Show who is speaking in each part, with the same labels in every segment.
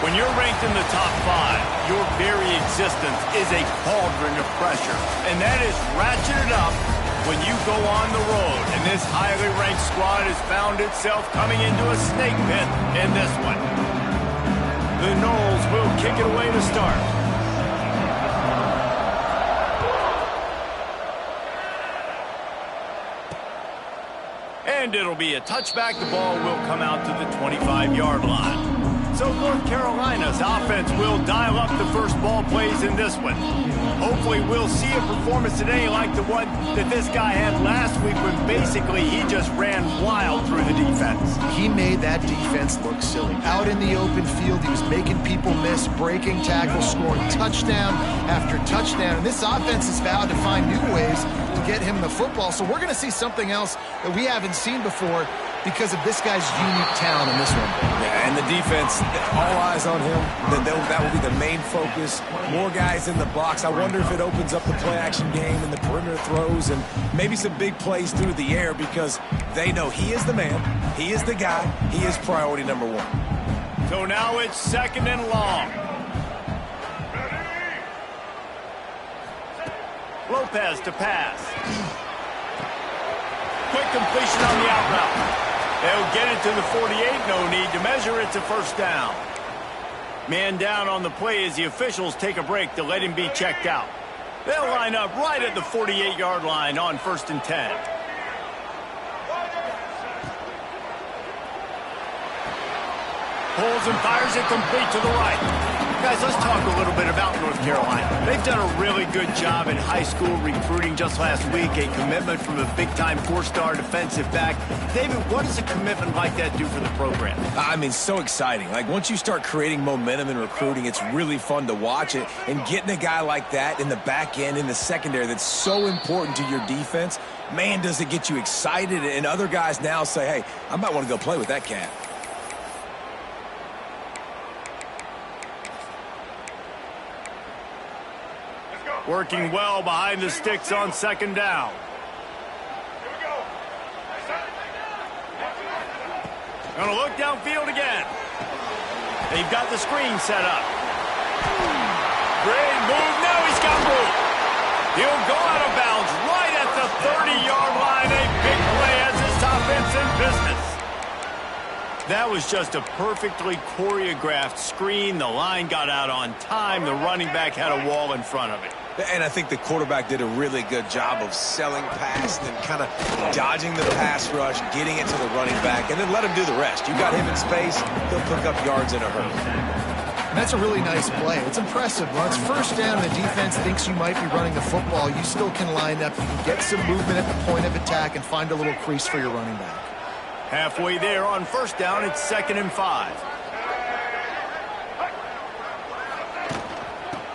Speaker 1: When you're ranked in the top 5, your very existence is a cauldron of pressure. And that is ratcheted up when you go on the road. And this highly ranked squad has found itself coming into a snake pit in this one. The Noles will kick it away to start. And it'll be a touchback. The ball will come out to the 25-yard line. So North Carolina's offense will dial up the first ball plays in this one. Hopefully we'll see a performance today like the one that this guy had last week when basically he just ran wild through the defense.
Speaker 2: He made that defense look silly. Out in the open field, he was making people miss, breaking tackles, scoring touchdown after touchdown. And this offense has vowed to find new ways to get him the football. So we're going to see something else that we haven't seen before because of this guy's unique talent in this one.
Speaker 3: Yeah, and the defense, all eyes on him. That will be the main focus. More guys in the box. I wonder if it opens up the play-action game and the perimeter throws and maybe some big plays through the air because they know he is the man, he is the guy, he is priority number 1.
Speaker 1: So now it's 2nd and long. Lopez to pass. Quick completion on the out route. They'll get it to the 48. No need to measure. It's a first down. Man down on the play as the officials take a break to let him be checked out. They'll line up right at the 48-yard line on 1st and 10. Pulls and fires it complete to the right. Guys, let's talk a little bit about North Carolina. They've done a really good job in high school recruiting just last week, a commitment from a big-time 4-star defensive back. David, what does a commitment like that do for the program?
Speaker 3: I mean, so exciting. Like, once you start creating momentum in recruiting, it's really fun to watch it. And getting a guy like that in the back end, in the secondary, that's so important to your defense, man, does it get you excited. And other guys now say, hey, I might want to go play with that cat.
Speaker 1: Working well behind the sticks on 2nd down. Gonna look downfield again. They've got the screen set up. Great move. Now he's got room. He'll go out of bounds right at the 30-yard line. A big play as his offense in business. That was just a perfectly choreographed screen. The line got out on time. The running back had a wall in front of it.
Speaker 3: And I think the quarterback did a really good job of selling past and kind of dodging the pass rush, getting it to the running back, and then let him do the rest. You got him in space, he'll pick up yards in a hurry.
Speaker 2: And that's a really nice play. It's impressive. When it's 1st down and the defense thinks you might be running the football, you still can line up. You can get some movement at the point of attack and find a little crease for your running back.
Speaker 1: Halfway there on 1st down, it's 2nd and 5.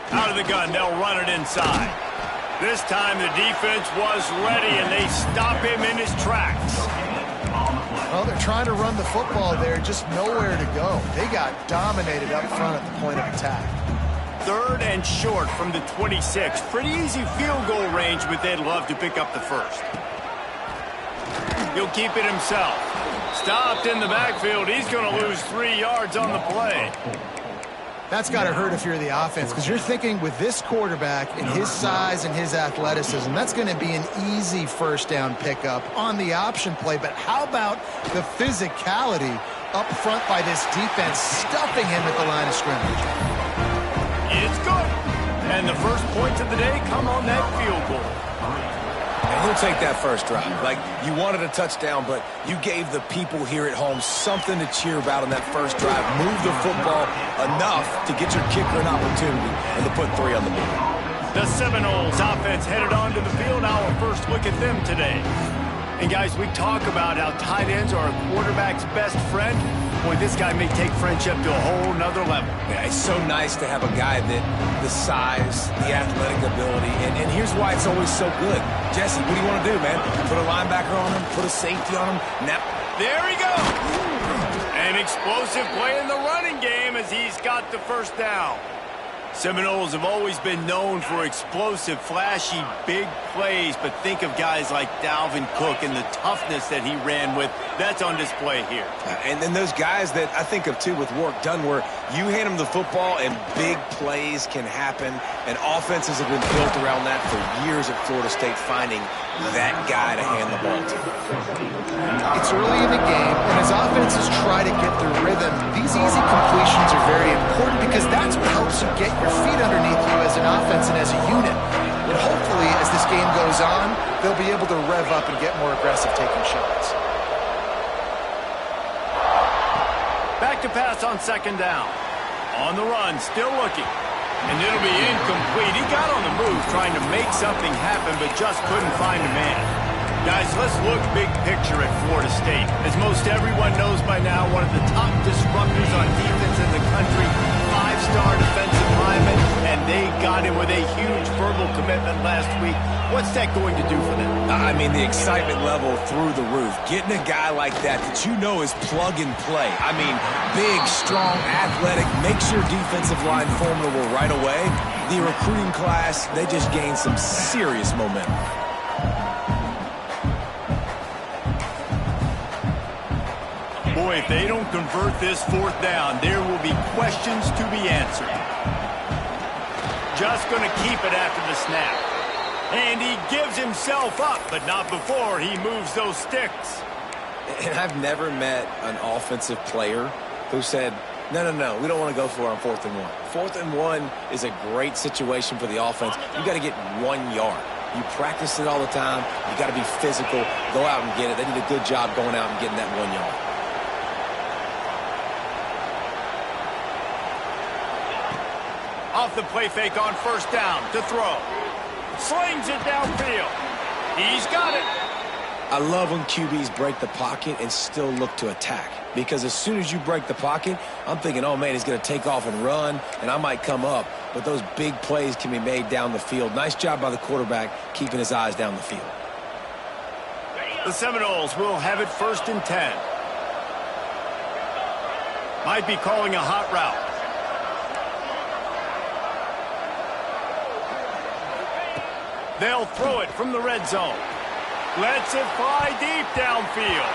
Speaker 1: Out of the gun, they'll run it inside. This time the defense was ready, and they stop him in his tracks.
Speaker 2: Well, they're trying to run the football there, just nowhere to go. They got dominated up front at the point of attack.
Speaker 1: 3rd and short from the 26. Pretty easy field goal range, but they'd love to pick up the first. He'll keep it himself. Stopped in the backfield. He's going to lose 3 yards on the play.
Speaker 2: That's got to hurt if you're the offense, because you're thinking with this quarterback and his size and his athleticism, that's going to be an easy first down pickup on the option play. But how about the physicality up front by this defense, stuffing him at the line of scrimmage?
Speaker 1: It's good. And the first points of the day come on that field goal.
Speaker 3: And he'll take that first drive. Like, you wanted a touchdown, but you gave the people here at home something to cheer about on that first drive. Move the football enough to get your kicker an opportunity and to put 3 on the board.
Speaker 1: The Seminoles offense headed onto the field. Our first look at them today. And, guys, we talk about how tight ends are a quarterback's best friend. Boy, this guy may take friendship to a whole nother level.
Speaker 3: Yeah, it's so nice to have a guy that the size, the athletic ability, and here's why it's always so good. Jesse, what do you want to do, man? Put a linebacker on him, put a safety on him. Now,
Speaker 1: there he goes. An explosive play in the running game as he's got the first down. Seminoles have always been known for explosive, flashy, big plays, but think of guys like Dalvin Cook and the toughness that he ran with. That's on display here.
Speaker 3: And then those guys that I think of, too, with work done, where you hand them the football and big plays can happen, and offenses have been built around that for years at Florida State, finding that guy to hand the ball to.
Speaker 2: It's early in the game, and as offenses try to get their rhythm, these easy completions are very important because that's what helps you get your feet underneath you as an offense and as a unit. And hopefully, as this game goes on, they'll be able to rev up and get more aggressive taking shots.
Speaker 1: Back to pass on second down. On the run, still looking. And it'll be incomplete. He got on the move trying to make something happen, but just couldn't find a man. Guys, let's look big picture at Florida State. As most everyone knows by now, one of the top disruptors on defense in the country, 5-star defensive lineman, and they got him with a huge verbal commitment last week. What's that going to do for them?
Speaker 3: I mean, the excitement level through the roof. Getting a guy like that you know is plug and play. I mean, big, strong, athletic, makes your defensive line formidable right away. The recruiting class, they just gained some serious momentum.
Speaker 1: Boy, if they don't convert this fourth down, there will be questions to be answered. Just going to keep it after the snap. And he gives himself up, but not before he moves those sticks.
Speaker 3: And I've never met an offensive player who said, no, we don't want to go for it on 4th and 1. 4th and 1 is a great situation for the offense. You got to get 1 yard. You practice it all the time. You got to be physical. Go out and get it. They did a good job going out and getting that 1 yard.
Speaker 1: Off the play fake on first down to throw. Slings it downfield. He's got it.
Speaker 3: I love when QBs break the pocket and still look to attack. Because as soon as you break the pocket, I'm thinking, oh, man, he's going to take off and run, and I might come up. But those big plays can be made down the field. Nice job by the quarterback keeping his eyes down the field.
Speaker 1: The Seminoles will have it 1st and 10. Might be calling a hot route. They'll throw it from the red zone. Lets it fly deep downfield.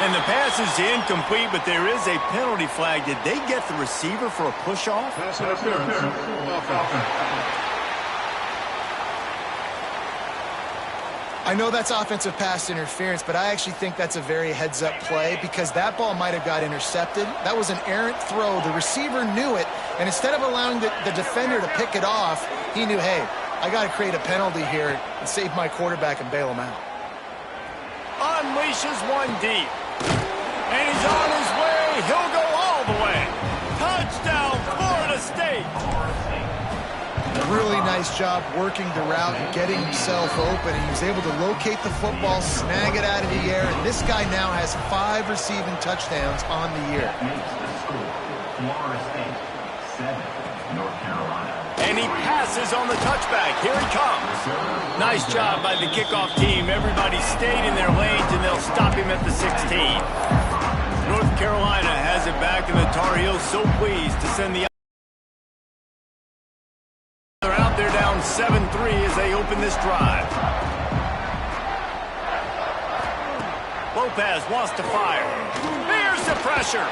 Speaker 1: And the pass is incomplete, but there is a penalty flag. Did they get the receiver for a push-off?
Speaker 4: Pass interference.
Speaker 2: I know that's offensive pass interference, but I actually think that's a very heads-up play because that ball might have got intercepted. That was an errant throw. The receiver knew it, and instead of allowing the defender to pick it off, he knew, hey, I got to create a penalty here and save my quarterback and bail him out.
Speaker 1: Unleashes one deep. And he's on his way. He'll go all the way. Touchdown, Florida State.
Speaker 2: Really nice job working the route and getting himself open. He was able to locate the football, snag it out of the air, and this guy now has 5 receiving touchdowns on the year.
Speaker 4: Florida State, 7, North Carolina.
Speaker 1: And he passes on the touchback. Here he comes. Nice job by the kickoff team. Everybody stayed in their lanes, and they'll stop him at the 16. North Carolina has it back, and the Tar Heels so pleased to send the they're out there down 7-3 as they open this drive. Lopez wants to fire. Here's the pressure.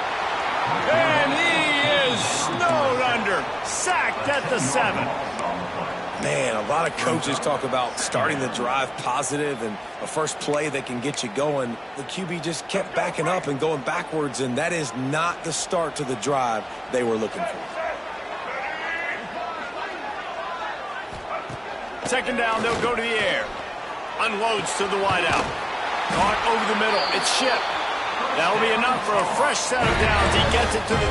Speaker 1: And he is snowed under. Sacked at the 7.
Speaker 3: Man, a lot of coaches talk about starting the drive positive and a first play that can get you going. The QB just kept backing up and going backwards, and that is not the start to the drive they were looking for.
Speaker 1: Second down, they'll go to the air. Unloads to the wideout. Caught over the middle. It's shipped. That'll be enough for a fresh set of downs. He gets it to the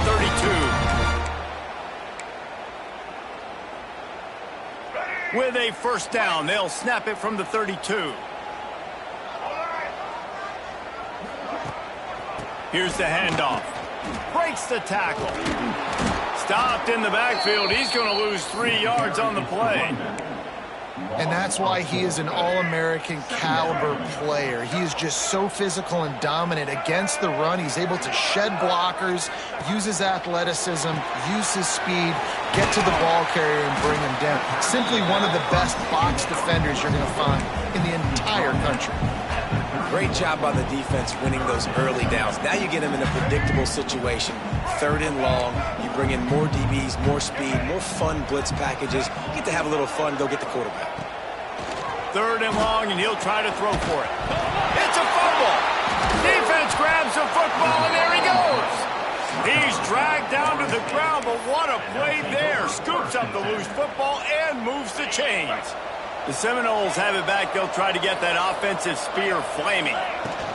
Speaker 1: 32. With a first down, they'll snap it from the 32. Here's the handoff. Breaks the tackle. Stopped in the backfield. He's going to lose 3 yards on the play.
Speaker 2: And that's why he is an All-American caliber player. He is just so physical and dominant against the run. He's able to shed blockers, use his athleticism, use his speed, get to the ball carrier and bring him down. Simply one of the best box defenders you're going to find in the entire country.
Speaker 3: Great job by the defense winning those early downs. Now you get him in a predictable situation. 3rd and long. You bring in more DBs, more speed, more fun blitz packages. You get to have a little fun, go get the quarterback.
Speaker 1: 3rd and long, and he'll try to throw for it. It's a fumble. Defense grabs the football, and there he goes. He's dragged down to the ground, but what a play there. Scoops up the loose football and moves the chains. The Seminoles have it back. They'll try to get that offensive spear flaming.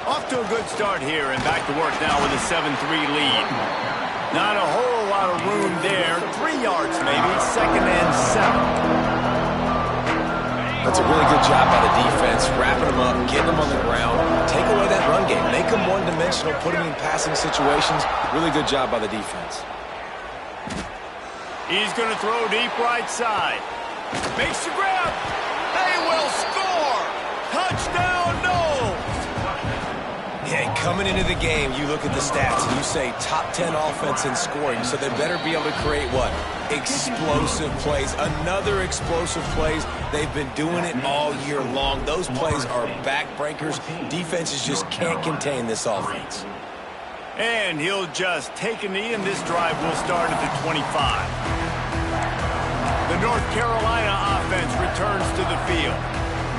Speaker 1: Off to a good start here, and back to work now with a 7-3 lead. Not a whole lot of room there. 3 yards maybe. 2nd and 7.
Speaker 3: That's a really good job by the defense, wrapping them up, getting them on the ground, take away that run game, make them one-dimensional, put them in passing situations. Really good job by the defense.
Speaker 1: He's going to throw deep right side. Makes the grab. They will score. Touchdown, Noles.
Speaker 3: Yeah, coming into the game, you look at the stats and you say top 10 offense in scoring, so they better be able to create what? Explosive plays. Another explosive plays. They've been doing it all year long. Those plays are backbreakers. Defenses just can't contain this offense.
Speaker 1: And he'll just take a knee, and this drive will start at the 25. The North Carolina offense returns to the field.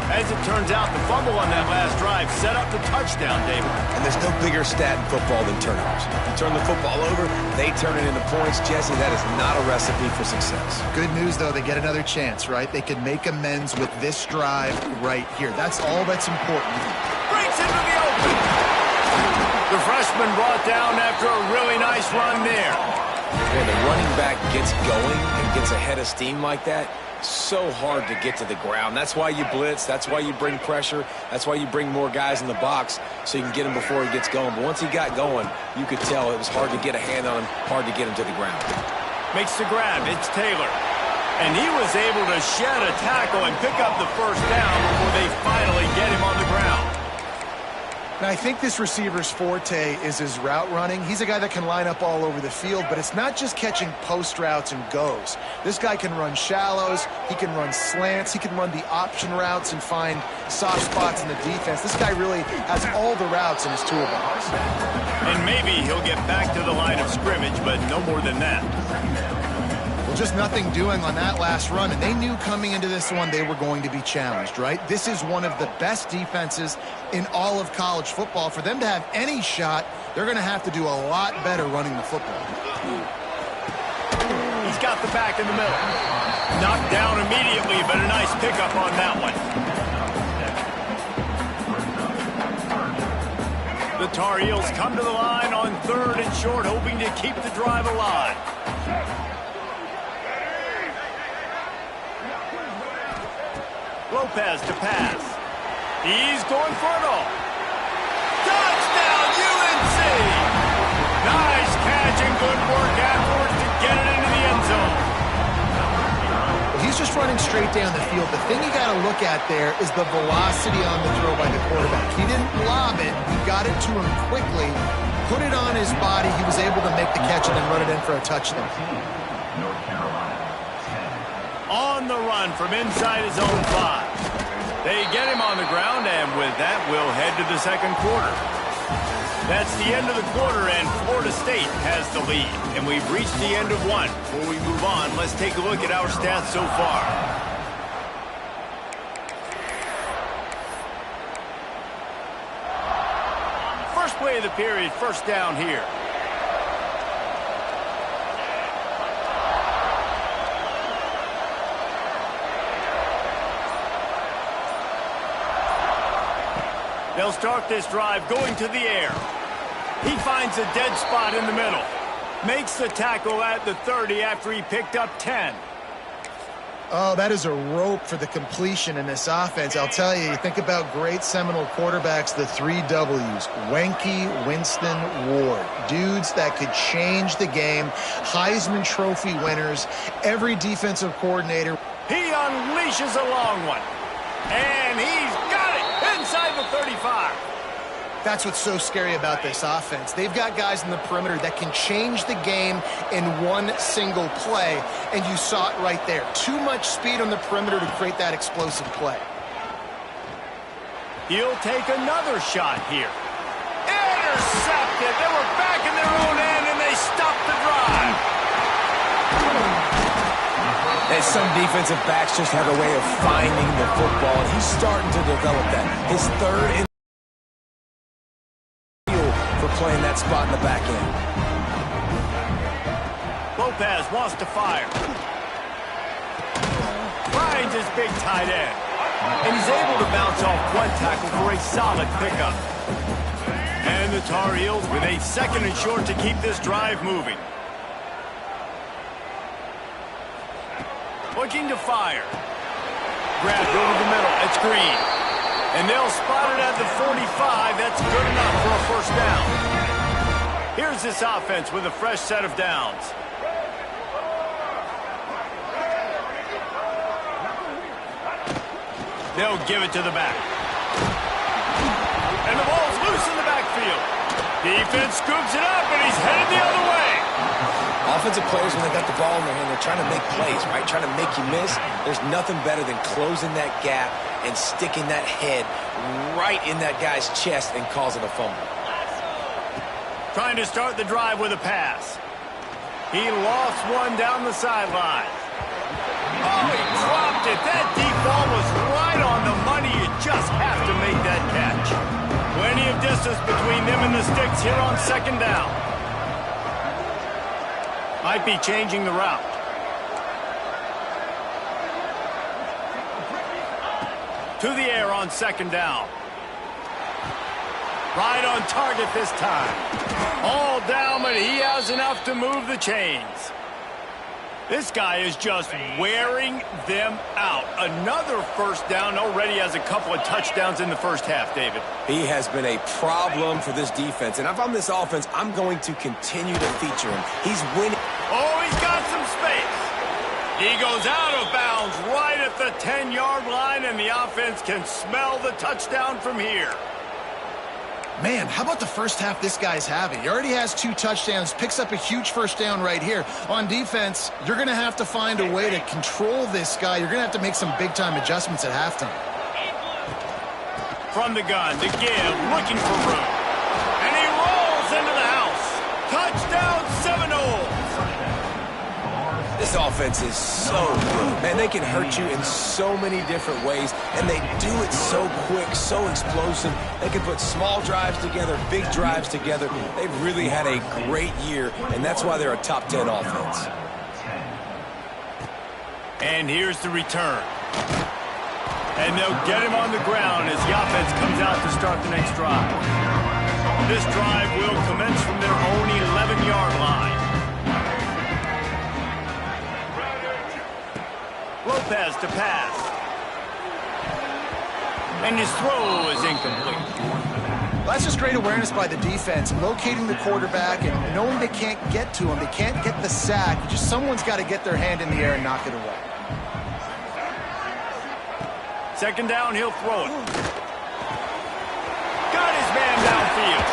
Speaker 1: As it turns out, the fumble on that last drive set up the touchdown, David.
Speaker 3: And there's no bigger stat in football than turnovers. You turn the football over, they turn it into points. Jesse, that is not a recipe for success.
Speaker 2: Good news, though, they get another chance, right? They can make amends with this drive right here. That's all that's important.
Speaker 1: Breaks into the open. The freshman brought down after a really nice run there.
Speaker 3: When the running back gets going and gets ahead of steam like that, so hard to get to the ground. That's why you blitz. That's why you bring pressure. That's why you bring more guys in the box so you can get him before he gets going. But once he got going, you could tell it was hard to get a hand on him, hard to get him to the ground.
Speaker 1: Makes the grab. It's Taylor. And he was able to shed a tackle and pick up the first down before they finally get him on the ground.
Speaker 2: Now, I think this receiver's forte is his route running. He's a guy that can line up all over the field, but it's not just catching post routes and goes. This guy can run shallows, he can run slants, he can run the option routes and find soft spots in the defense. This guy really has all the routes in his toolbox.
Speaker 1: And maybe he'll get back to the line of scrimmage, but no more than that.
Speaker 2: Well, just nothing doing on that last run, and they knew coming into this one they were going to be challenged, right? This is one of the best defenses in all of college football. For them to have any shot, they're going to have to do a lot better running the football.
Speaker 1: He's got the back in the middle. Knocked down immediately, but a nice pickup on that one. The Tar Heels come to the line on 3rd and short, hoping to keep the drive alive. Lopez to pass. He's going for it all. Touchdown, UNC! Nice catch and good work afterwards to get it into the end zone.
Speaker 2: He's just running straight down the field. The thing you got to look at there is the velocity on the throw by the quarterback. He didn't lob it. He got it to him quickly, put it on his body. He was able to make the catch and then run it in for a touchdown.
Speaker 4: North Carolina, 10.
Speaker 1: On the run from inside his own 5. They get him on the ground, and with that, we'll head to the second quarter. That's the end of the quarter, and Florida State has the lead. And we've reached the end of one. Before we move on, let's take a look at our stats so far. First play of the period, first down here. They'll start this drive going to the air. He finds a dead spot in the middle. Makes the tackle at the 30 after he picked up 10.
Speaker 2: Oh, that is a rope for the completion in this offense. I'll tell you, you think about great Seminole quarterbacks, the 3 W's. Wenke, Winston, Ward. Dudes that could change the game. Heisman Trophy winners. Every defensive coordinator.
Speaker 1: He unleashes a long one. And he's got it inside the 35.
Speaker 2: That's what's so scary about this offense. They've got guys in the perimeter that can change the game in one single play, and you saw it right there. Too much speed on the perimeter to create that explosive play.
Speaker 1: He'll take another shot here. Intercepted. They were back in their own end, and they stopped the drive.
Speaker 3: And some defensive backs just have a way of finding the football, and he's starting to develop that. His third in for playing that spot in the back end.
Speaker 1: Lopez wants to fire. Finds his big tight end. And he's able to bounce off one tackle for a solid pickup. And the Tar Heels with a 2nd and short to keep this drive moving. Looking to fire. Grabbed over the middle. It's Green. And they'll spot it at the 45. That's good enough for a first down. Here's this offense with a fresh set of downs. They'll give it to the back. And the ball's loose in the backfield. Defense scoops it up, and he's headed the other way.
Speaker 3: Offensive players, when they got the ball in their hand, they're trying to make plays, right? Trying to make you miss. There's nothing better than closing that gap and sticking that head right in that guy's chest and causing a fumble.
Speaker 1: Trying to start the drive with a pass. He lost one down the sideline. Oh, he dropped it. That deep ball was right on the money. You just have to make that catch. Plenty of distance between them and the sticks here on 2nd down. Might be changing the route. To the air on 2nd down. Right on target this time. All down, but he has enough to move the chains. This guy is just wearing them out. Another first down, already has a couple of touchdowns in the first half, David.
Speaker 3: He has been a problem for this defense. And if I'm this offense, I'm going to continue to feature him. He's winning.
Speaker 1: Oh, he's got some space. He goes out of bounds right at the 10-yard line, and the offense can smell the touchdown from here.
Speaker 2: Man, how about the first half this guy's having? He already has 2 touchdowns, picks up a huge first down right here. On defense, you're going to have to find a way to control this guy. You're going to have to make some big-time adjustments at halftime.
Speaker 1: From the gun to give, looking for room. And he rolls into the house. Touchdown, Seminoles.
Speaker 3: This offense is so good. Man, they can hurt you in so many different ways, and they do it so quick, so explosive. They can put small drives together, big drives together. They've really had a great year, and that's why they're a top 10 offense.
Speaker 1: And here's the return. And they'll get him on the ground as the offense comes out to start the next drive. This drive will commence from their own 11-yard line. Lopez to pass. And his throw is incomplete.
Speaker 2: Well, that's just great awareness by the defense, locating the quarterback and knowing they can't get to him. They can't get the sack. Just someone's got to get their hand in the air and knock it away.
Speaker 1: 2nd down, he'll throw it. Got his man downfield.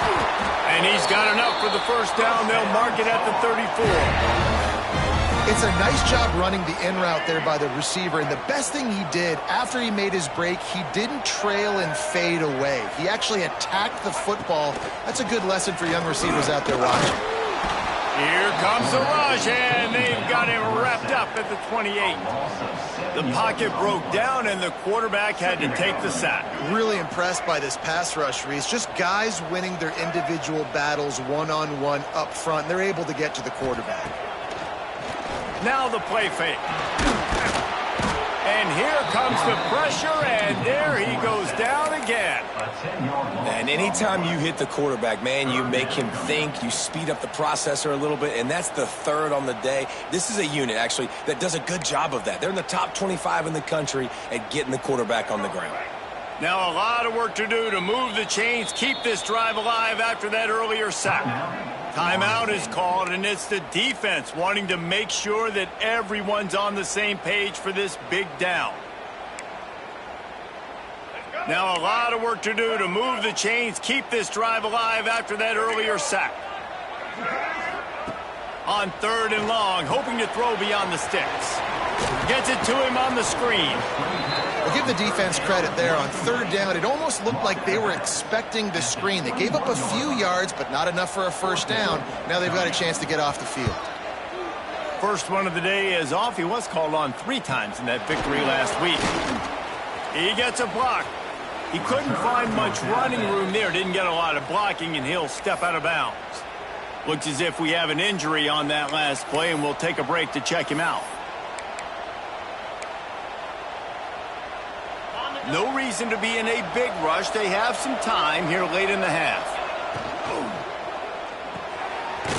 Speaker 1: And he's got enough for the first down. They'll mark it at the 34.
Speaker 2: It's a nice job running the in route there by the receiver, and the best thing he did after he made his break, he didn't trail and fade away. He actually attacked the football. That's a good lesson for young receivers out there watching.
Speaker 1: Here comes the rush, and they've got him wrapped up at the 28. The pocket broke down, and the quarterback had to take the sack.
Speaker 2: Really impressed by this pass rush, Reese. Just guys winning their individual battles one-on-one up front. They're able to get to the quarterback.
Speaker 1: Now the play fake. And here comes the pressure, and there he goes down again.
Speaker 3: And anytime you hit the quarterback, man, you make him think, you speed up the processor a little bit, and that's the third on the day. This is a unit, actually, that does a good job of that. They're in the top 25 in the country at getting the quarterback on the ground.
Speaker 1: Now a lot of work to do to move the chains, keep this drive alive after that earlier sack. Timeout is called, and it's the defense wanting to make sure that everyone's on the same page for this big down. Now a lot of work to do to move the chains, keep this drive alive after that earlier sack. On 3rd and long, hoping to throw beyond the sticks. Gets it to him on the screen.
Speaker 2: I'll give the defense credit there. On 3rd down, it almost looked like they were expecting the screen. They gave up a few yards, but not enough for a first down. Now they've got a chance to get off the field.
Speaker 1: First one of the day is off. He was called on 3 times in that victory last week. He gets a block. He couldn't find much running room there. Didn't get a lot of blocking, and he'll step out of bounds. Looks as if we have an injury on that last play, and we'll take a break to check him out. No reason to be in a big rush. They have some time here late in the half.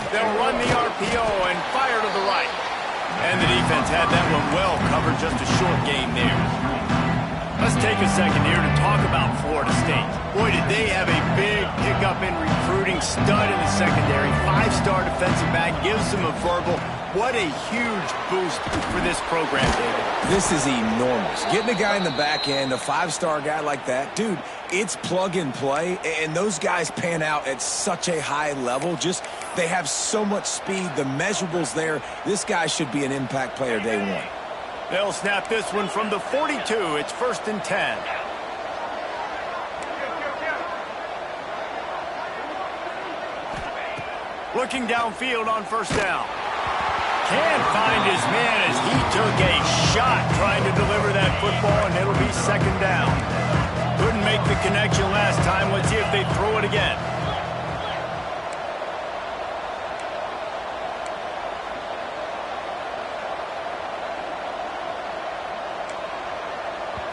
Speaker 1: They'll run the RPO and fire to the right. And the defense had that one well covered, just a short gain there. Let's take a second here to talk about Florida State. Boy, did they have a big pickup in recruiting. Stud in the secondary. 5-star defensive back. Gives them a verbal. What a huge boost for this program, David.
Speaker 3: This is enormous. Getting a guy in the back end, a 5-star guy like that, dude, it's plug and play, and those guys pan out at such a high level. Just, they have so much speed. The measurables there, this guy should be an impact player day one.
Speaker 1: They'll snap this one from the 42. It's 1st and 10. Looking downfield on 1st down. Can't find his man as he took a shot trying to deliver that football, and it'll be 2nd down. Couldn't make the connection last time. Let's see if they throw it again.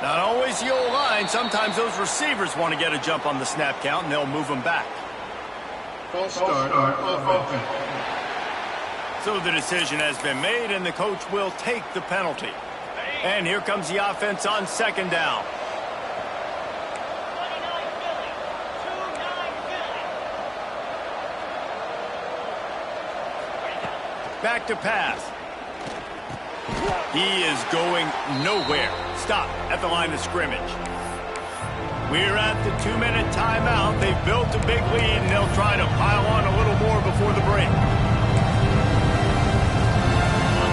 Speaker 1: Not always the old line. Sometimes those receivers want to get a jump on the snap count, and they'll move them back.
Speaker 5: False start of offense.
Speaker 1: So the decision has been made, and the coach will take the penalty. And here comes the offense on 2nd down. Back to pass. He is going nowhere. Stop at the line of scrimmage. We're at the 2-minute timeout. They've built a big lead, and they'll try to pile on a little more before the break.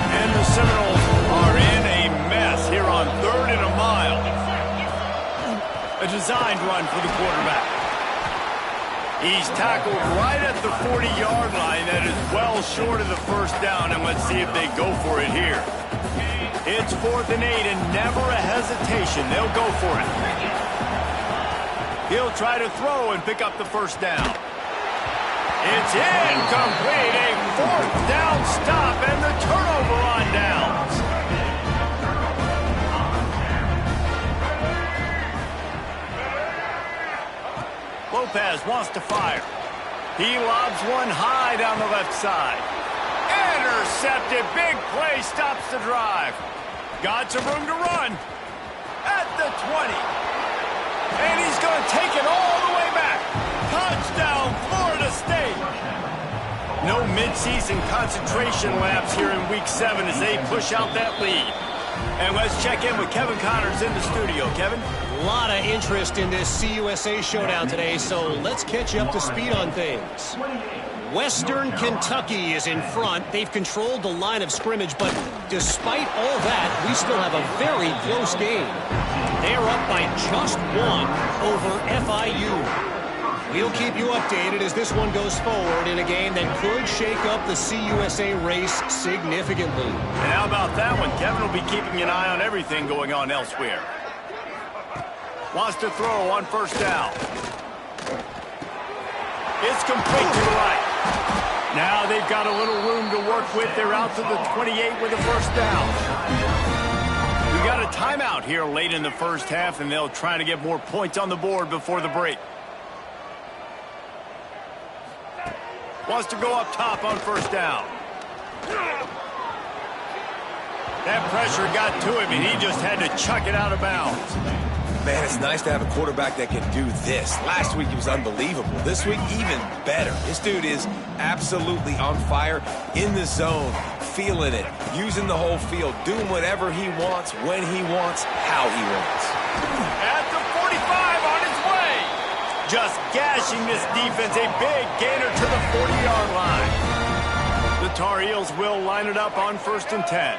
Speaker 1: And the Seminoles are in a mess here on 3rd and a mile. A designed run for the quarterback. He's tackled right at the 40-yard line. That is well short of the 1st down, and let's see if they go for it here. It's 4th and 8, and never a hesitation. They'll go for it. He'll try to throw and pick up the 1st down. It's incomplete. A 4th down stop and the turnover on downs. Lopez wants to fire. He lobs one high down the left side. Intercepted. Big play stops the drive. Got some room to run. At the 20. And he's going to take it all the way back. Touchdown, Florida State. No midseason concentration laps here in Week 7 as they push out that lead. And let's check in with Kevin Connors in the studio. Kevin?
Speaker 6: A lot of interest in this CUSA showdown today, so let's catch you up to speed on things. Western Kentucky is in front. They've controlled the line of scrimmage, but despite all that, we still have a very close game. They're up by just 1 over FIU. We'll keep you updated as this one goes forward in a game that could shake up the CUSA race significantly.
Speaker 1: And how about that one? Kevin will be keeping an eye on everything going on elsewhere. Wants to throw on first down. It's complete to the right. Now they've got a little room to work with. They're out to the 28 with a first down. We got a timeout here late in the first half, and they'll try to get more points on the board before the break. Wants to go up top on first down. That pressure got to him, and he just had to chuck it out of bounds.
Speaker 3: Man, it's nice to have a quarterback that can do this. Last week, he was unbelievable. This week, even better. This dude is absolutely on fire, in the zone, feeling it, using the whole field, doing whatever he wants, when he wants, how he wants.
Speaker 1: At the 45 on his way. Just gashing this defense, a big gainer to the 40-yard line. The Tar Heels will line it up on 1st and 10.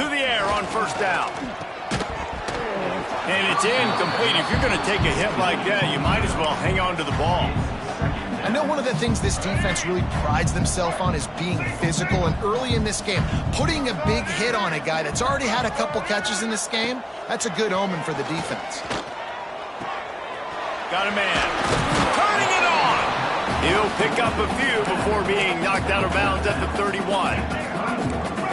Speaker 1: To the air on first down. And it's incomplete. If you're going to take a hit like that, you might as well hang on to the ball.
Speaker 2: I know one of the things this defense really prides themselves on is being physical, and early in this game, putting a big hit on a guy that's already had a couple catches in this game, that's a good omen for the defense.
Speaker 1: Got a man. Turning it on. He'll pick up a few before being knocked out of bounds at the 31.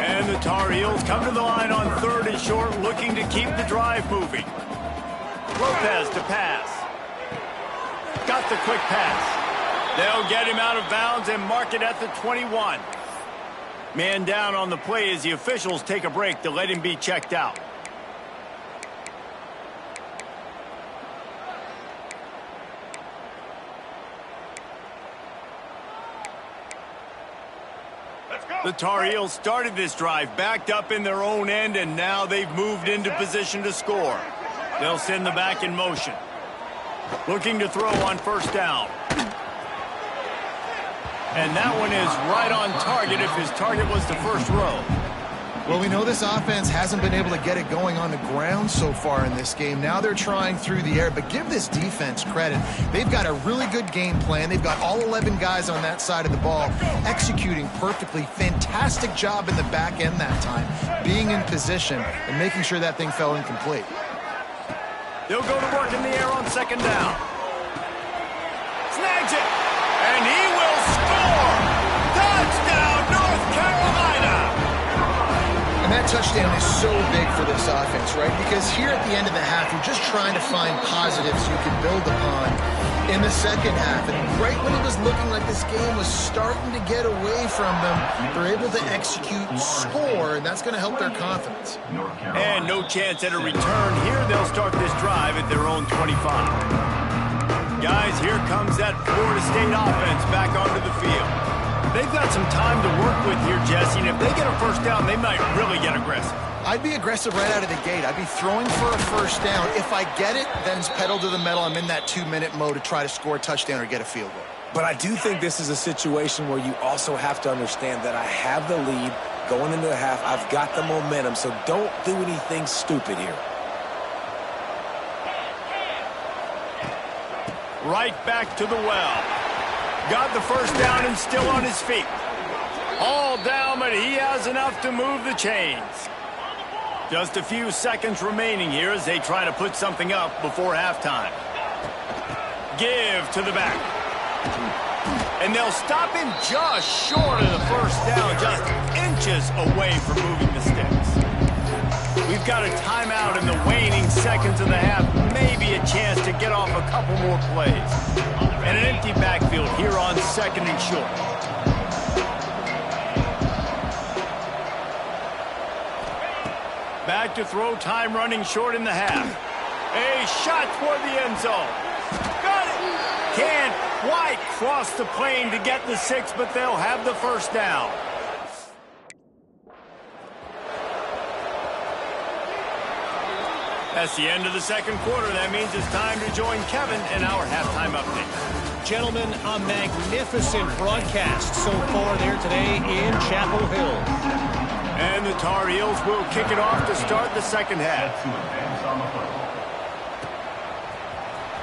Speaker 1: And the Tar Heels come to the line on 3rd and short, looking to keep the drive moving. Lopez to pass. Got the quick pass. They'll get him out of bounds and mark it at the 21. Man down on the play as the officials take a break to let him be checked out. The Tar Heels started this drive backed up in their own end, and now they've moved into position to score. They'll send the back in motion. Looking to throw on first down. And that one is right on target if his target was the first row.
Speaker 2: Well, we know this offense hasn't been able to get it going on the ground so far in this game. Now they're trying through the air, but give this defense credit. They've got a really good game plan. They've got all 11 guys on that side of the ball executing perfectly. Fantastic job in the back end that time, being in position and making sure that thing fell incomplete.
Speaker 1: They'll go to work in the air on second down. Snags it, and he will score! Touchdown, North Carolina!
Speaker 2: And that touchdown is so big for this offense, right? Because here at the end of the half, you're just trying to find positives you can build upon in the second half. And right when it was looking like this game was starting to get away from them, they're able to execute, score, and that's going to help their confidence.
Speaker 1: And no chance at a return here. They'll start this drive at their own 25. Guys, here comes that Florida State offense back onto the field. They've got some time to work with here, Jesse, and if they get a first down, they might really get aggressive.
Speaker 2: I'd be aggressive right out of the gate. I'd be throwing for a first down. If I get it, then it's pedal to the metal. I'm in that 2-minute mode to try to score a touchdown or get a field goal.
Speaker 3: But I do think this is a situation where you also have to understand that I have the lead going into the half. I've got the momentum, so don't do anything stupid here.
Speaker 1: Right back to the well. Got the first down and still on his feet. All down, but he has enough to move the chains. Just a few seconds remaining here as they try to put something up before halftime. Give to the back. And they'll stop him just short of the first down, just inches away from moving the sticks. We've got a timeout in the waning seconds of the half. Maybe a chance to get off a couple more plays. And an empty backfield here on second and short. Back to throw, time running short in the half. A shot toward the end zone. Got it! Can't quite cross the plane to get the 6, but they'll have the first down. That's the end of the second quarter. That means it's time to join Kevin in our halftime update.
Speaker 6: Gentlemen, a magnificent broadcast so far there today in Chapel Hill.
Speaker 1: And the Tar Heels will kick it off to start the second half.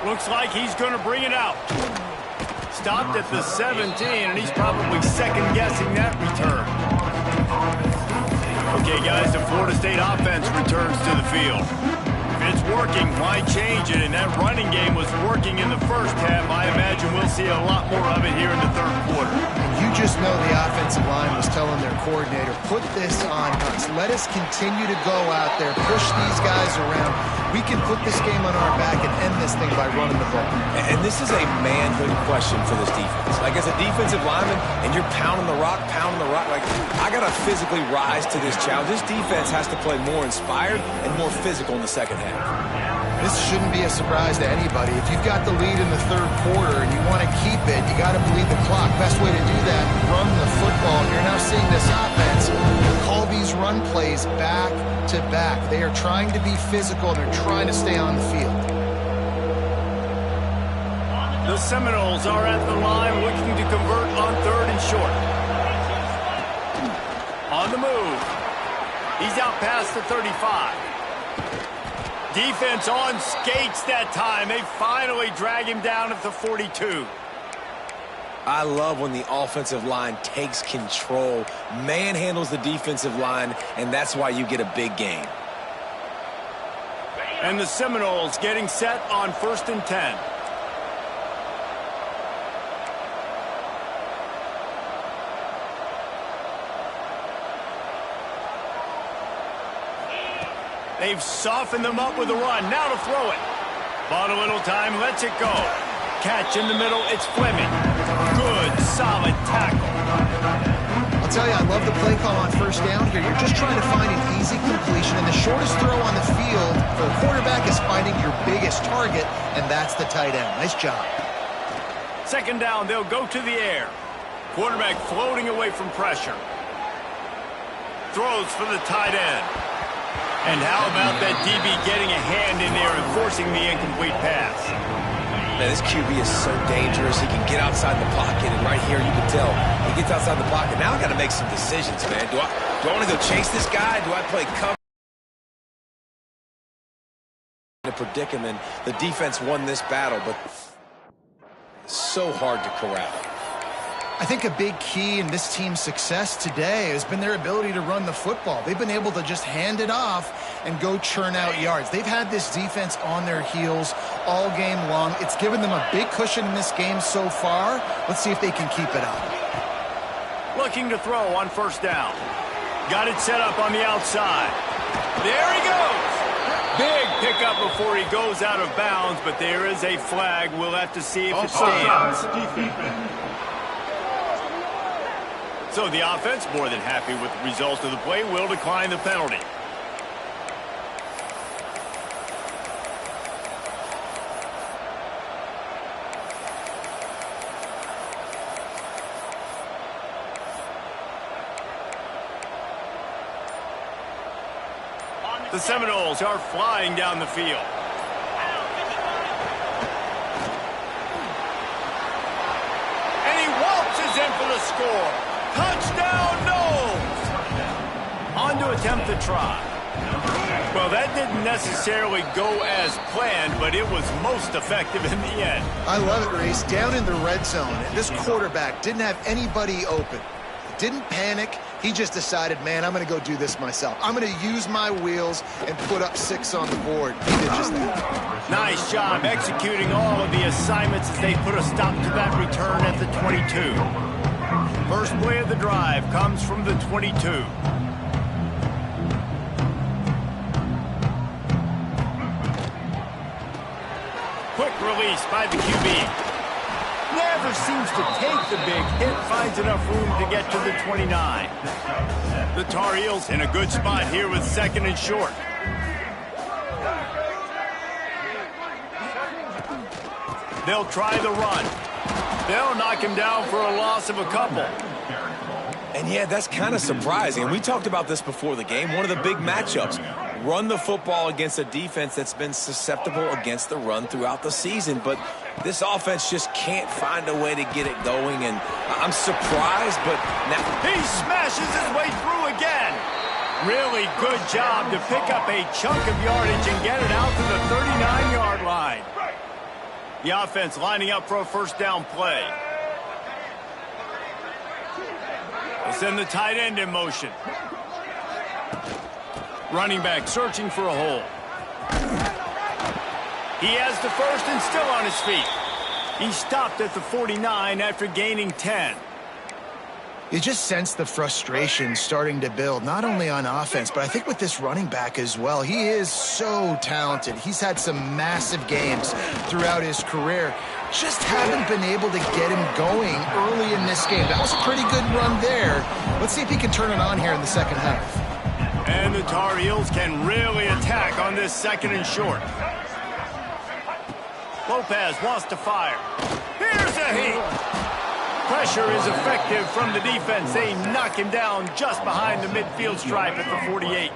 Speaker 1: Looks like he's going to bring it out. Stopped at the 17, and he's probably second-guessing that return. Okay, guys, the Florida State offense returns to the field. If it's working, why change it? And that running game was working in the first half. I imagine we'll see a lot more of it here in the third quarter.
Speaker 2: And you just know the offensive line was telling their coordinator, put this on us. Let us continue to go out there, push these guys around. We can put this game on our back and end this thing by running the ball.
Speaker 3: And this is a manhood question for this defense. Like, as a defensive lineman, and you're pounding the rock, like, I got to physically rise to this challenge. This defense has to play more inspired and more physical in the second half.
Speaker 2: This shouldn't be a surprise to anybody. If you've got the lead in the third quarter and you want to keep it, you got to bleed the clock. Best way to do that, run the football. You're now seeing this offense call these run plays back to back. They are trying to be physical, and they're trying to stay on the field.
Speaker 1: The Seminoles are at the line looking to convert on third and short. On the move. He's out past the 35. Defense on skates that time. They finally drag him down at the 42.
Speaker 3: I love when the offensive line takes control, manhandles the defensive line, and that's why you get a big gain.
Speaker 1: And the Seminoles getting set on 1st and 10. They've softened them up with a run. Now to throw it. Bought a little time, lets it go. Catch in the middle, it's Fleming. Good, solid tackle.
Speaker 2: I'll tell you, I love the play call on first down here. You're just trying to find an easy completion, and the shortest throw on the field for a quarterback is finding your biggest target, and that's the tight end. Nice job.
Speaker 1: Second down, they'll go to the air. Quarterback floating away from pressure. Throws for the tight end. And how about that DB getting a hand in there and forcing the incomplete pass?
Speaker 3: Man, this QB is so dangerous. He can get outside the pocket, and right here you can tell he gets outside the pocket. Now I got to make some decisions, man. Do I want to go chase this guy? Do I play cover? The predicament. The defense won this battle, but it's so hard to corral.
Speaker 2: I think a big key in this team's success today has been their ability to run the football. They've been able to just hand it off and go churn out yards. They've had this defense on their heels all game long. It's given them a big cushion in this game so far. Let's see if they can keep it up.
Speaker 1: Looking to throw on first down. Got it set up on the outside. There he goes. Big pickup before he goes out of bounds, but there is a flag. We'll have to see if it stands. So the offense, more than happy with the result of the play, will decline the penalty. The Seminoles are flying down the field. And he waltzes in for the score. Touchdown, Noles! On to attempt the try. Well, that didn't necessarily go as planned, but it was most effective in the end.
Speaker 2: I love it, Reese. Down in the red zone, and this quarterback didn't have anybody open. Didn't panic. He just decided, man, I'm going to go do this myself. I'm going to use my wheels and put up 6 on the board. He did just that.
Speaker 1: Nice job executing all of the assignments as they put a stop to that return at the 22. First play of the drive comes from the 22. Quick release by the QB. Never seems to take the big hit, finds enough room to get to the 29. The Tar Heels in a good spot here with second and short. They'll try the run. They'll knock him down for a loss of a couple.
Speaker 3: And yeah, that's kind of surprising. And we talked about this before the game. One of the big matchups. Run the football against a defense that's been susceptible against the run throughout the season. But this offense just can't find a way to get it going. And I'm surprised, but now
Speaker 1: he smashes his way through again. Really good job to pick up a chunk of yardage and get it out to the 39-yard line. The offense lining up for a first down play. They send the tight end in motion. Running back searching for a hole. He has the first and still on his feet. He stopped at the 49 after gaining 10.
Speaker 2: You just sense the frustration starting to build, not only on offense, but I think with this running back as well. He is so talented. He's had some massive games throughout his career. Just haven't been able to get him going early in this game. That was a pretty good run there. Let's see if he can turn it on here in the second half.
Speaker 1: And the Tar Heels can really attack on this second and short. Lopez wants to fire. Here's a heat. Pressure is effective from the defense. They knock him down just behind the midfield stripe at the 48.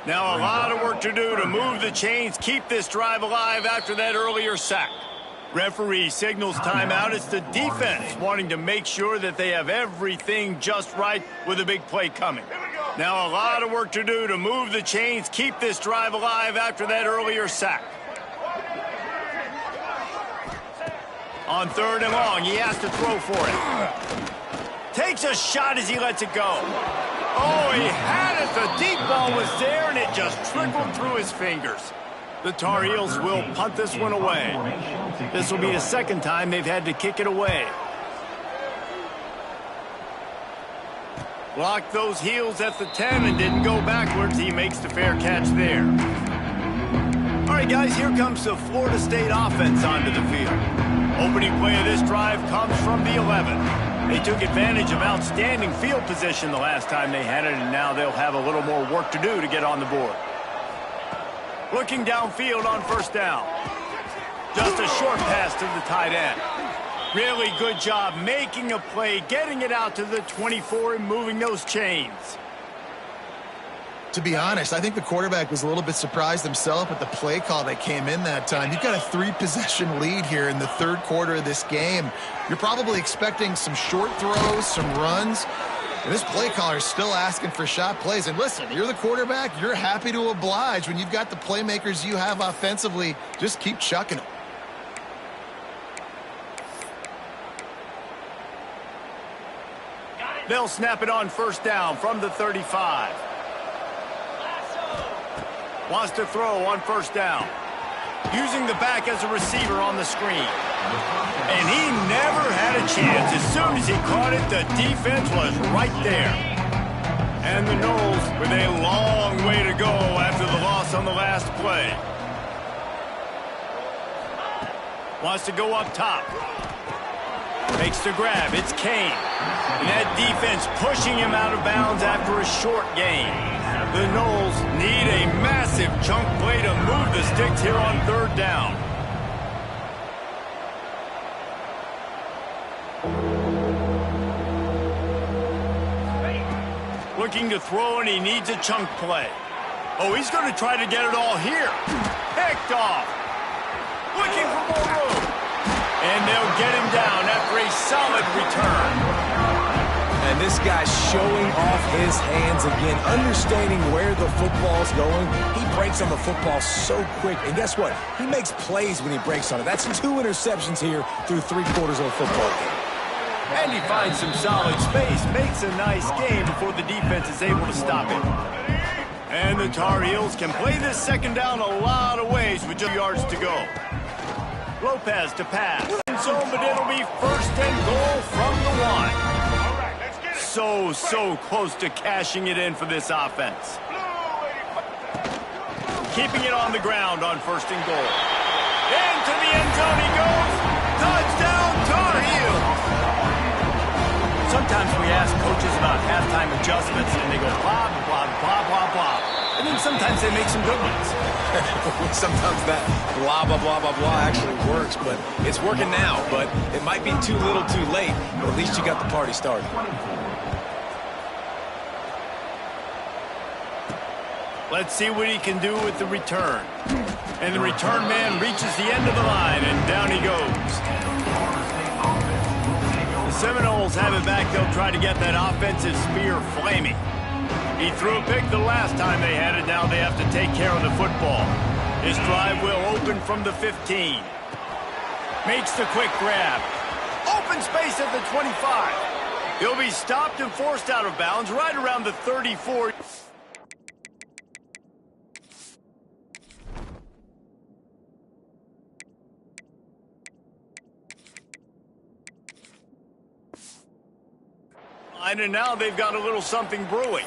Speaker 1: Now a lot of work to do to move the chains, keep this drive alive after that earlier sack. Referee signals timeout. It's the defense wanting to make sure that they have everything just right with a big play coming. Now a lot of work to do to move the chains, keep this drive alive after that earlier sack. On third and long, he has to throw for it. Takes a shot as he lets it go. Oh, he had it. The deep ball was there, and it just trickled through his fingers. The Tar Heels will punt this one away. This will be the second time they've had to kick it away. Blocked those heels at the 10 and didn't go backwards. He makes the fair catch there. All right, guys, here comes the Florida State offense onto the field. Opening play of this drive comes from the 11. They took advantage of outstanding field position the last time they had it, and now they'll have a little more work to do to get on the board. Looking downfield on first down. Just a short pass to the tight end. Really good job making a play, getting it out to the 24 and moving those chains.
Speaker 2: To be honest, I think the quarterback was a little bit surprised himself at the play call that came in that time. You've got a 3-possession lead here in the third quarter of this game. You're probably expecting some short throws, some runs. And this play caller is still asking for shot plays. And listen, you're the quarterback. You're happy to oblige. When you've got the playmakers you have offensively, just keep chucking them.
Speaker 1: They'll snap it on first down from the 35. Wants to throw on first down. Using the back as a receiver on the screen. And he never had a chance. As soon as he caught it, the defense was right there. And the Noles with a long way to go after the loss on the last play. Wants to go up top. Makes the grab. It's Kane. And that defense pushing him out of bounds after a short gain. The Noles need a massive chunk play to move the sticks here on third down. Looking to throw, and he needs a chunk play. Oh, he's going to try to get it all here. Picked off. Looking for more room. And they'll get him down after a solid return.
Speaker 3: And this guy's showing off his hands again, understanding where the football's going. He breaks on the football so quick. And guess what? He makes plays when he breaks on it. That's 2 interceptions here through 3 quarters of a football game.
Speaker 1: And he finds some solid space, makes a nice game before the defense is able to stop him. And the Tar Heels can play this second down a lot of ways with 2 yards to go. Lopez to pass. Zone, but it'll be first and goal from the 1. So close to cashing it in for this offense. Keeping it on the ground on first and goal. Into the end zone he goes. Touchdown, Tar Heels. Sometimes we ask coaches about halftime adjustments, and they go blah, blah, blah, blah, blah. And then sometimes they make some good ones.
Speaker 3: Sometimes that blah, blah, blah, blah, blah actually works, but it's working now. But it might be too little too late, but at least you got the party started.
Speaker 1: Let's see what he can do with the return. And the return man reaches the end of the line, and down he goes. The Seminoles have it back. They'll try to get that offensive spear flaming. He threw a pick the last time they had it. Now they have to take care of the football. This drive will open from the 15. Makes the quick grab. Open space at the 25. He'll be stopped and forced out of bounds right around the 34. And now they've got a little something brewing.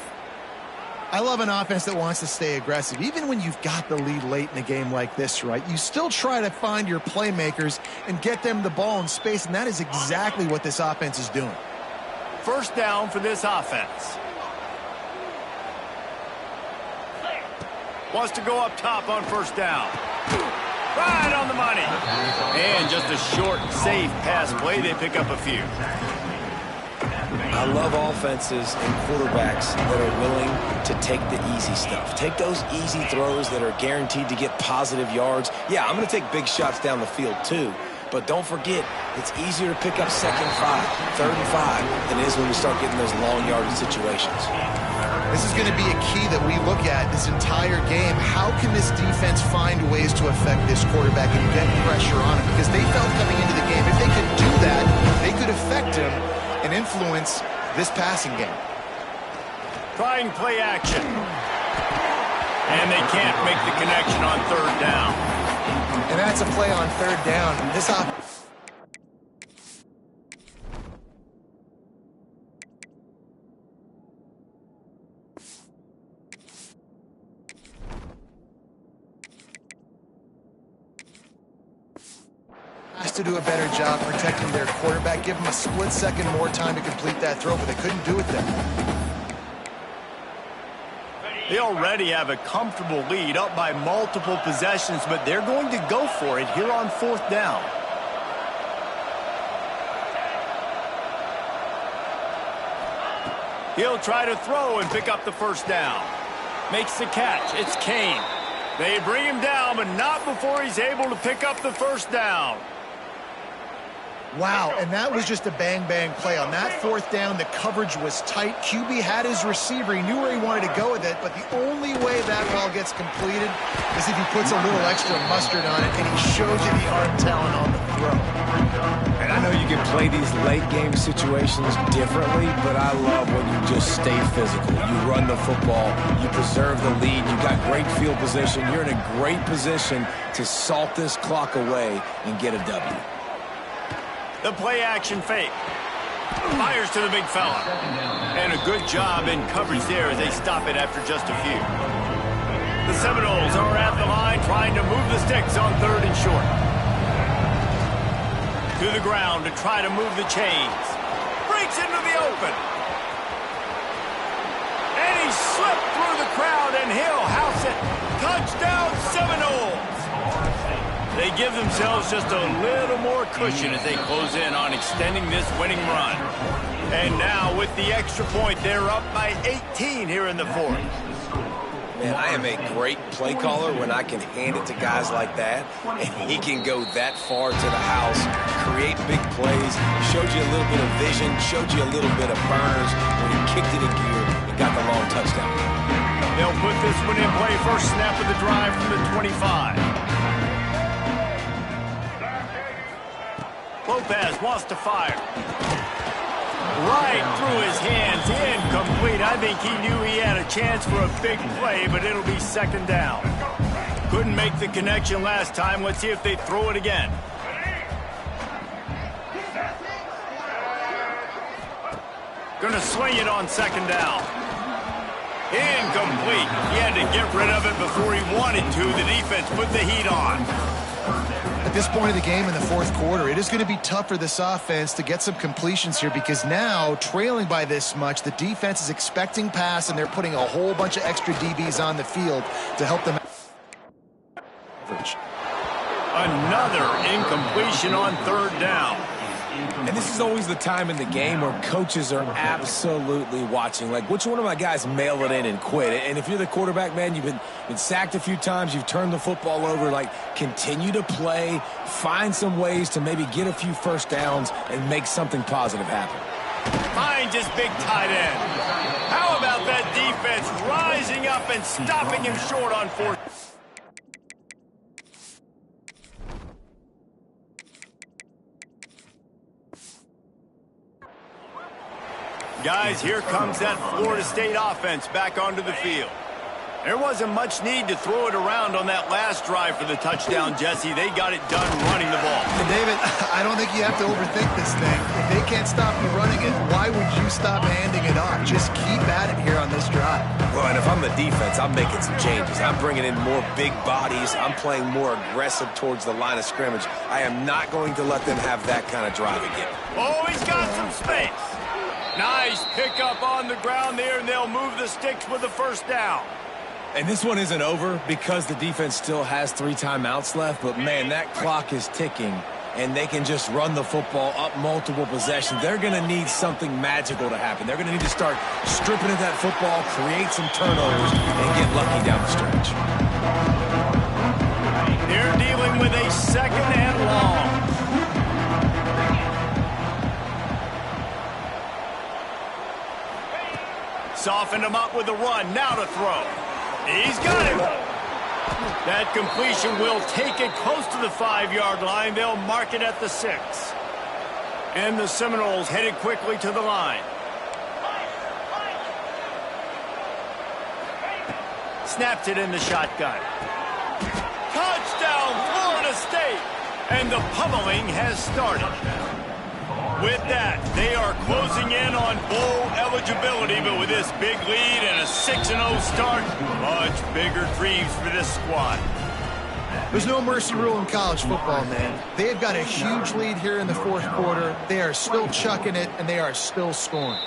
Speaker 2: I love an offense that wants to stay aggressive. Even when you've got the lead late in a game like this, right, you still try to find your playmakers and get them the ball in space, and that is exactly what this offense is doing.
Speaker 1: First down for this offense. Wants to go up top on first down. Right on the money. And just a short, safe pass play. They pick up a few.
Speaker 3: I love offenses and quarterbacks that are willing to take the easy stuff. Take those easy throws that are guaranteed to get positive yards. Yeah, I'm going to take big shots down the field too. But don't forget, it's easier to pick up second 5, third and 5 than it is when we start getting those long yardage situations.
Speaker 2: This is going to be a key that we look at this entire game. How can this defense find ways to affect this quarterback and get pressure on him? Because they felt coming into the game, if they could do that, they could affect him and influence this passing game.
Speaker 1: Trying play action. And they can't make the connection on third down.
Speaker 2: And that's a play on third down. This offense has to do a better job protecting their quarterback. Give them a split second more time to complete that throw, but they couldn't do it then.
Speaker 1: They already have a comfortable lead, up by multiple possessions, but they're going to go for it here on fourth down. He'll try to throw and pick up the first down. Makes the catch. It's Kane. They bring him down, but not before he's able to pick up the first down.
Speaker 2: Wow, and that was just a bang-bang play. On that fourth down, the coverage was tight. QB had his receiver. He knew where he wanted to go with it, but the only way that ball gets completed is if he puts a little extra mustard on it, and he shows you the arm talent on the throw.
Speaker 3: And I know you can play these late-game situations differently, but I love when you just stay physical. You run the football. You preserve the lead. You got great field position. You're in a great position to salt this clock away and get a W.
Speaker 1: The play-action fake. Fires to the big fella. And a good job in coverage there as they stop it after just a few. The Seminoles are at the line trying to move the sticks on third and short. To the ground to try to move the chains. Breaks into the open. And he slipped through the crowd, and he'll house it. Touchdown, Seminoles! They give themselves just a little more cushion as they close in on extending this winning run. And now with the extra point, they're up by 18 here in the fourth.
Speaker 3: Man, I am a great play caller when I can hand it to guys like that, and he can go that far to the house, create big plays, showed you a little bit of vision, showed you a little bit of burners when he kicked it in gear and got the long touchdown.
Speaker 1: They'll put this one in play, first snap of the drive from the 25. Lopez wants to fire. Right through his hands, incomplete. I think he knew he had a chance for a big play, but it'll be second down. Couldn't make the connection last time. Let's see if they throw it again. Gonna swing it on second down. Incomplete. He had to get rid of it before he wanted to. The defense put the heat on.
Speaker 2: At this point of the game in the fourth quarter, it is going to be tough for this offense to get some completions here because now, trailing by this much, the defense is expecting pass, and they're putting a whole bunch of extra DBs on the field to help them.
Speaker 1: Another incompletion on third down.
Speaker 3: And this is always the time in the game where coaches are absolutely watching. Like, which one of my guys mail it in and quit? And if you're the quarterback, man, you've been sacked a few times, you've turned the football over, like, continue to play, find some ways to maybe get a few first downs and make something positive happen.
Speaker 1: Finds his big tight end. How about that defense rising up and stopping him short on fourth? Guys, here comes that Florida State offense back onto the field. There wasn't much need to throw it around on that last drive for the touchdown, Jesse. They got it done running the ball.
Speaker 2: And David, I don't think you have to overthink this thing. If they can't stop you running it, why would you stop handing it off? Just keep at it here on this drive.
Speaker 3: Well, and if I'm the defense, I'm making some changes. I'm bringing in more big bodies. I'm playing more aggressive towards the line of scrimmage. I am not going to let them have that kind of drive again.
Speaker 1: Oh, he's got some space. Nice pickup on the ground there, and they'll move the sticks with the first down.
Speaker 3: And this one isn't over because the defense still has 3 timeouts left, but, man, that clock is ticking, and they can just run the football up multiple possessions. They're going to need something magical to happen. They're going to need to start stripping at that football, create some turnovers, and get lucky down the stretch.
Speaker 1: They're dealing with a second and long. Softened him up with a run. Now to throw. He's got it. That completion will take it close to the 5-yard line. They'll mark it at the 6. And the Seminoles headed quickly to the line. Snapped it in the shotgun. Touchdown, Florida State. And the pummeling has started. With that, they are closing in on bowl eligibility, but with this big lead and a 6-0 start, much bigger dreams for this squad.
Speaker 2: There's no mercy rule in college football, man. They've got a huge lead here in the fourth quarter. They are still chucking it, and they are still scoring.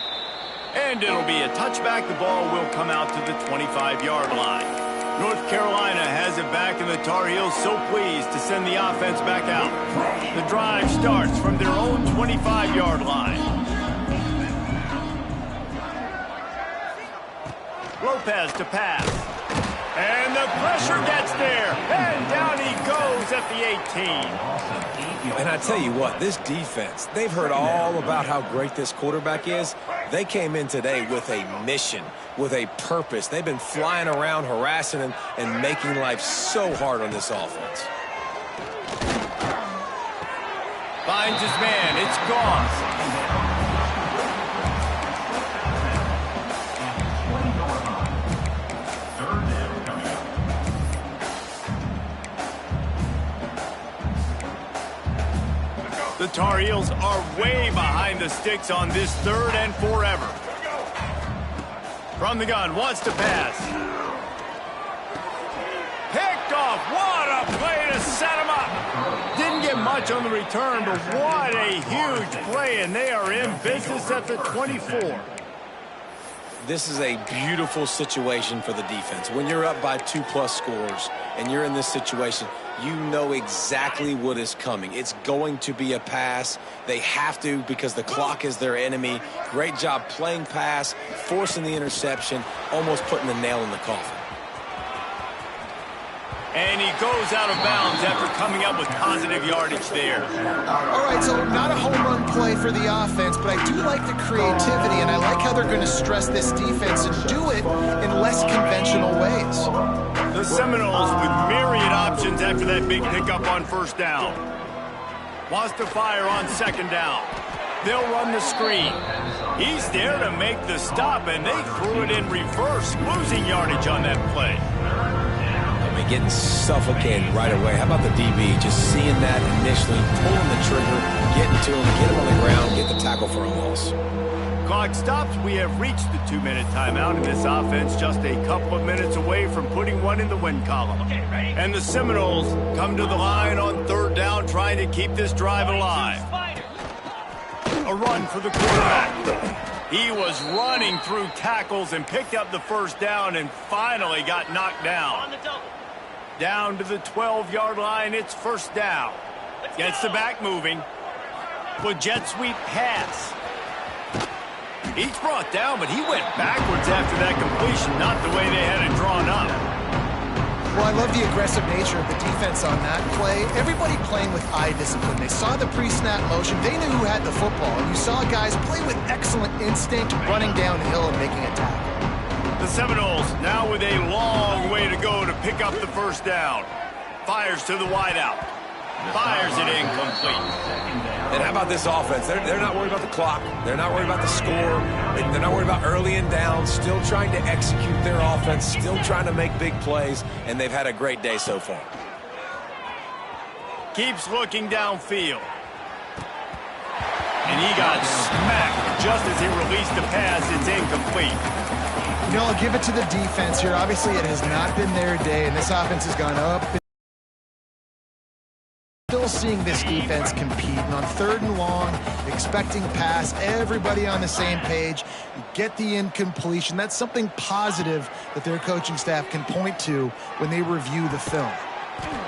Speaker 1: And it'll be a touchback. The ball will come out to the 25-yard line. North Carolina has it back, and the Tar Heels so pleased to send the offense back out. The drive starts from their own 25-yard line. Lopez to pass. And the pressure gets there. And down he goes at the 18.
Speaker 3: And I tell you what, this defense, they've heard all about how great this quarterback is. They came in today with a mission, with a purpose. They've been flying around, harassing him, and making life so hard on this offense.
Speaker 1: Finds his man. It's gone. The Tar Heels are way behind the sticks on this 3rd and forever. From the gun, wants to pass. Picked off. What a play to set him up. Didn't get much on the return, but what a huge play, and they are in business at the 24.
Speaker 3: This is a beautiful situation for the defense. When you're up by 2+ scores and you're in this situation, you know exactly what is coming. It's going to be a pass. They have to because the clock is their enemy. Great job playing pass, forcing the interception, almost putting the nail in the coffin.
Speaker 1: And he goes out of bounds after coming up with positive yardage there.
Speaker 2: All right, so not a home run play for the offense, but I do like the creativity, and I like how they're going to stress this defense and do it in less conventional ways.
Speaker 1: The Seminoles with myriad options after that big pickup on first down. Wants to fire on second down. They'll run the screen. He's there to make the stop, and they threw it in reverse, losing yardage on that play.
Speaker 3: Getting suffocated right away. How about the DB just seeing that initially, pulling the trigger, getting to him, get him on the ground, get the tackle for a loss.
Speaker 1: Clock stops. We have reached the 2-minute timeout, and this offense just a couple of minutes away from putting one in the win column. And the Seminoles come to the line on 3rd down, trying to keep this drive alive. A run for the quarterback. He was running through tackles and picked up the first down and finally got knocked down. Down to the 12-yard line, it's first down. Gets the back moving. With jet sweep pass. He's brought down, but he went backwards after that completion, not the way they had it drawn up.
Speaker 2: Well, I love the aggressive nature of the defense on that play. Everybody playing with eye discipline. They saw the pre-snap motion. They knew who had the football. And you saw guys play with excellent instinct, running downhill and making a tackle.
Speaker 1: The Seminoles now with a long way to go to pick up the first down. Fires to the wideout. Fires it incomplete.
Speaker 3: And how about this offense? They're not worried about the clock. They're not worried about the score. They're not worried about early and down. Still trying to execute their offense. Still trying to make big plays. And they've had a great day so far.
Speaker 1: Keeps looking downfield. And he got smacked just as he released the pass. It's incomplete.
Speaker 2: You know, I'll give it to the defense here. Obviously, it has not been their day, and this offense has gone up. Still seeing this defense compete, and on 3rd and long, expecting pass, everybody on the same page. You get the incompletion. That's something positive that their coaching staff can point to when they review the film.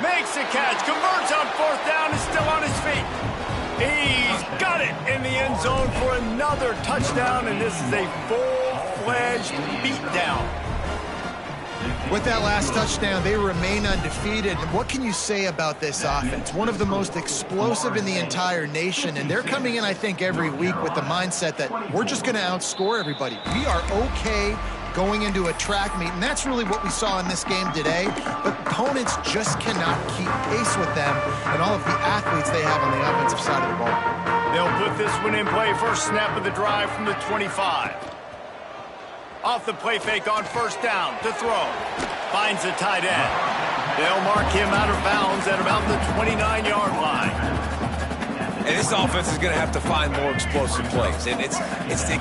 Speaker 1: Makes the catch, converts on 4th down, is still on his feet. He's got it in the end zone for another touchdown, and this is a full-fledged beatdown.
Speaker 2: With that last touchdown, they remain undefeated. And what can you say about this offense? One of the most explosive in the entire nation, and they're coming in, I think, every week with the mindset that we're just going to outscore everybody. We are okay going into a track meet, and that's really what we saw in this game today. But opponents just cannot keep pace with them and all of the athletes they have on the offensive side of the ball.
Speaker 1: They'll put this one in play. First snap of the drive from the 25. Off the play fake on 1st down to throw. Finds the tight end. They'll mark him out of bounds at about the 29-yard line.
Speaker 3: And this offense is going to have to find more explosive plays. And it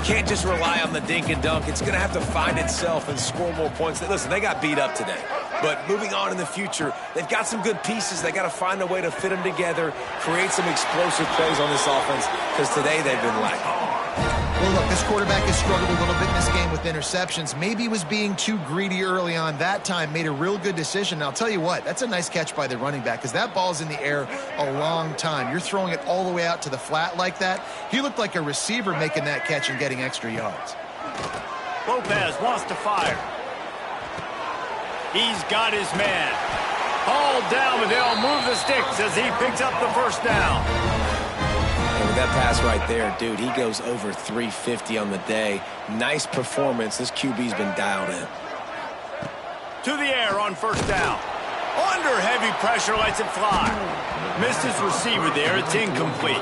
Speaker 3: can't just rely on the dink and dunk. It's going to have to find itself and score more points. Listen, they got beat up today. But moving on in the future, they've got some good pieces. They got to find a way to fit them together, create some explosive plays on this offense, because today they've been lacking.
Speaker 2: Well, look, this quarterback has struggled a little bit in this game with interceptions. Maybe he was being too greedy early on. That time made a real good decision. And I'll tell you what, that's a nice catch by the running back, because that ball's in the air a long time. You're throwing it all the way out to the flat like that. He looked like a receiver making that catch and getting extra yards.
Speaker 1: Lopez wants to fire. He's got his man. Hauled down, but they'll move the sticks as he picks up the first down.
Speaker 3: And with that pass right there, dude, he goes over 350 on the day. Nice performance. This QB's been dialed in.
Speaker 1: To the air on 1st down. Under heavy pressure, lets it fly. Missed his receiver there. It's incomplete.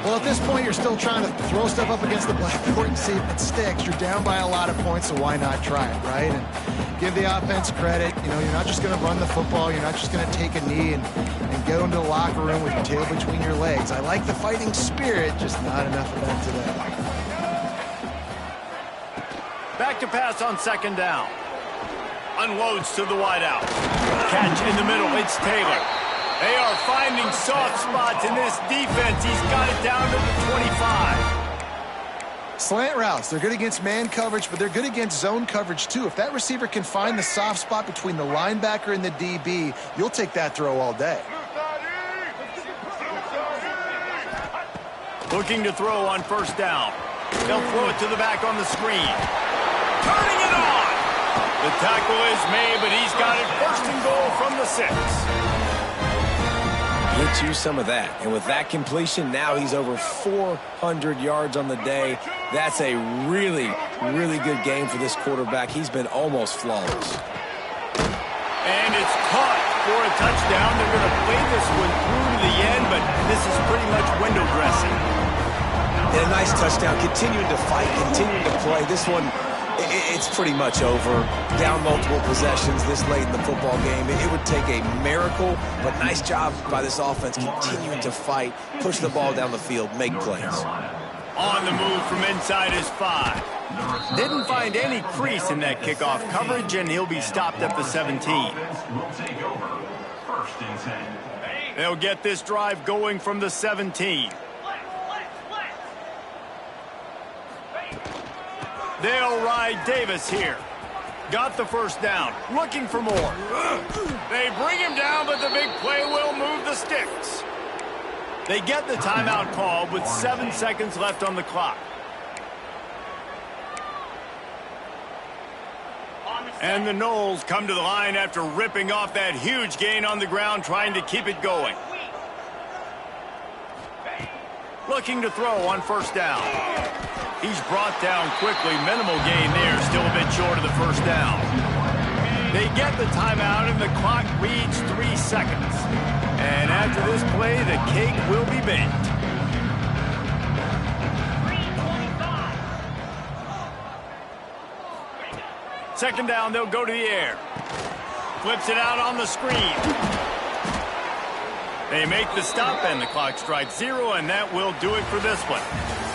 Speaker 2: Well, at this point, you're still trying to throw stuff up against the blackboard and see if it sticks. You're down by a lot of points, so why not try it, right? And give the offense credit. You know, you're not just going to run the football. You're not just going to take a knee and go into the locker room with your tail between your legs. I like the fighting spirit, just not enough of that today.
Speaker 1: Back to pass on 2nd down. Unloads to the wideout. Catch in the middle. It's Taylor. They are finding soft spots in this defense. He's got it down to the 25.
Speaker 2: Slant routes. They're good against man coverage, but they're good against zone coverage, too. If that receiver can find the soft spot between the linebacker and the DB, you'll take that throw all day.
Speaker 1: Looking to throw on 1st down. They'll throw it to the back on the screen. Turning it on. The tackle is made, but he's got it 1st and goal from the 6.
Speaker 3: Get you some of that. And with that completion, now he's over 400 yards on the day. That's a really, really good game for this quarterback. He's been almost flawless.
Speaker 1: And it's caught for a touchdown. They're going to play this one through to the end, but this is pretty much window dressing.
Speaker 3: And a nice touchdown. Continuing to fight, continuing to play. This one, it's pretty much over. Down multiple possessions this late in the football game. It would take a miracle, but nice job by this offense continuing to fight, push the ball down the field, make plays.
Speaker 1: On the move from inside his 5. Didn't find any crease in that kickoff coverage, and he'll be stopped at the 17. They'll get this drive going from the 17. They'll ride Davis here. Got the 1st down. Looking for more. They bring him down, but the big play will move the sticks. They get the timeout called with 7 seconds left on the clock. And the Noles come to the line after ripping off that huge gain on the ground, trying to keep it going. Looking to throw on first down. He's brought down quickly. Minimal gain there, still a bit short of the first down. They get the timeout, and the clock reads 3 seconds. And after this play, the cake will be baked. Second down, they'll go to the air. Flips it out on the screen. They make the stop, and the clock strikes 0, and that will do it for this one.